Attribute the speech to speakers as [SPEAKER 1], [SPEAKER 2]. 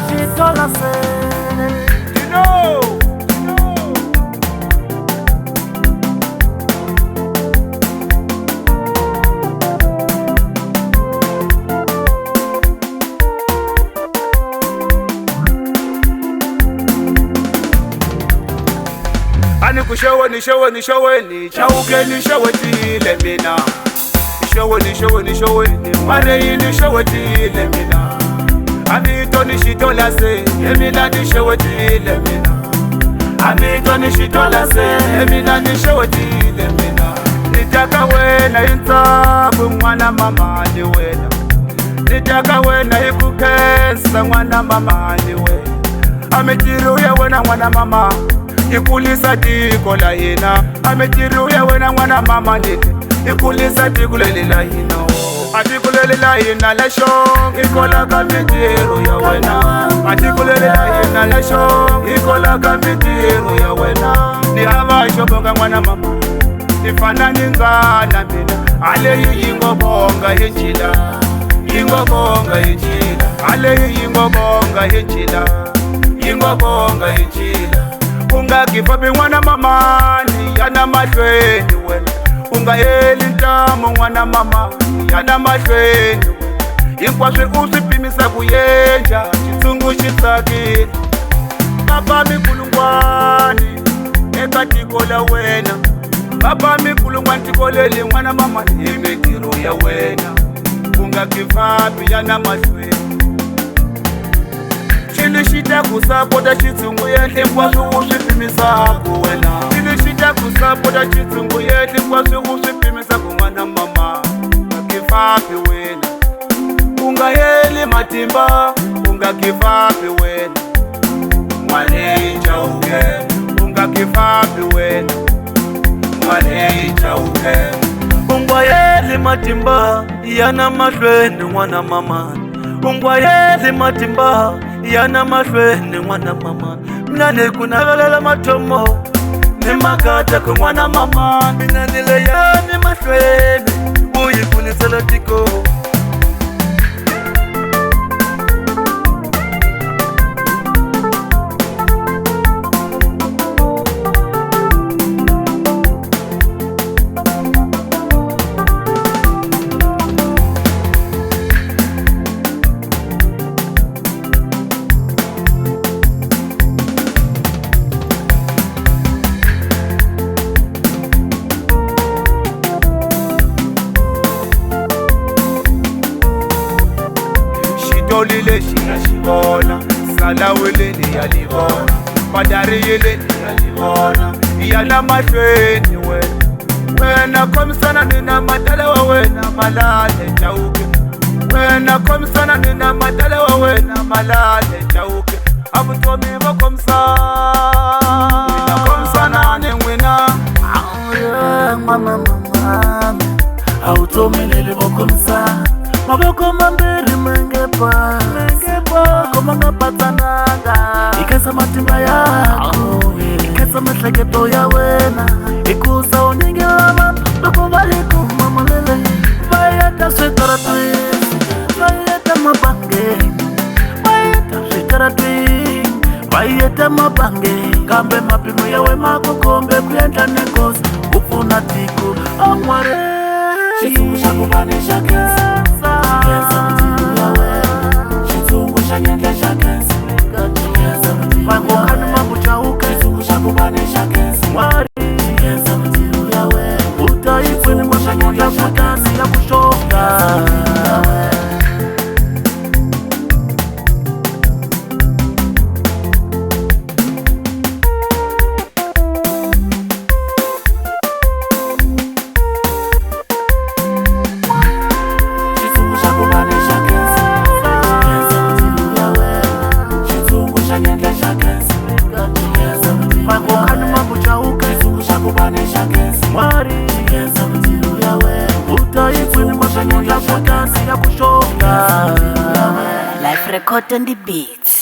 [SPEAKER 1] Shitola se
[SPEAKER 2] ani kushaweni shaweni shaweni chaukeni shawetile mina shaweni shaweni mareyini shawetile mina amito ni shitola se emina ni shawetile mina amito ni shitola se emina ni shawetile mina nitaka wena insabu mwana mama ni wena nitaka wena ikukensa mwana mama ni wena ametiru ya wena mwana mama ikulisa tiko la hina ametiru ya wena mwana mama nite ikulisa tiko la hina atikulele la hina lesho ikola kamitiru ya wena atikulele la hina lesho ikola kamitiru ya wena ni hava shobonga mwana mama ifana ningana mina ale yingobonga hinjila yingobonga hinjila ale yingobonga hinjila yingobonga hinjila ungakifabi mwana mamani yana mahlweni wena ungayeli ntamo mwana mama yana mahlweni hinkwaswe uswipimisa kuyenja xitsungu xi tsakile baba mikulungwani eka tiko la wena baba mikulungwani tiko leli mwana mama hi mintirho ya wena ungakifabi yana mahlweni Chilishita kusapota chitsungu yehle kwaswe uswipimisa kuwena Chilishita kusapota chitsungu yehle kwaswe uswipimisa kumwana mama ungakifapi wena ungayeli matimba ungakifapi wena mwane chauke ungakifapi wena mwane chauke ungayeli matimba yana mahlweni mwana mama ungwayeli matimba yana mahlweni mwana mama mina nekunakalela mathomo nemakata ku mwana mama mina nile yani mahlweni uyikunisela tiko Lile shina shibona salawele ni yalibona padari yele ni yalibona yana mahlweni wena komisana nina matala wa wena malale chauke wena komisana nina matala wa wena malale chauke abutomi bakomsana ni wena
[SPEAKER 1] mama mama automelele bokomsa maboko mambiri mengepa komanga patsananga ikesa matimba yako ikesa mahleketo ya wena ikusa uningi wama loko valiku mamalele vayeta switaratwi vayeta mabange vayeta switaratwi vayeta mabange kambe mapimo yawe makukombe kuyendla nekosi upfuna tiko amware xitsungu xa ku vanisha kensa Mangokani mambu chauke Xitsungu xa ku vanisha kensa Mwari Kensa mitiru ya we Utaikwini mashanyola kutani ya kushoka Life record on the beat.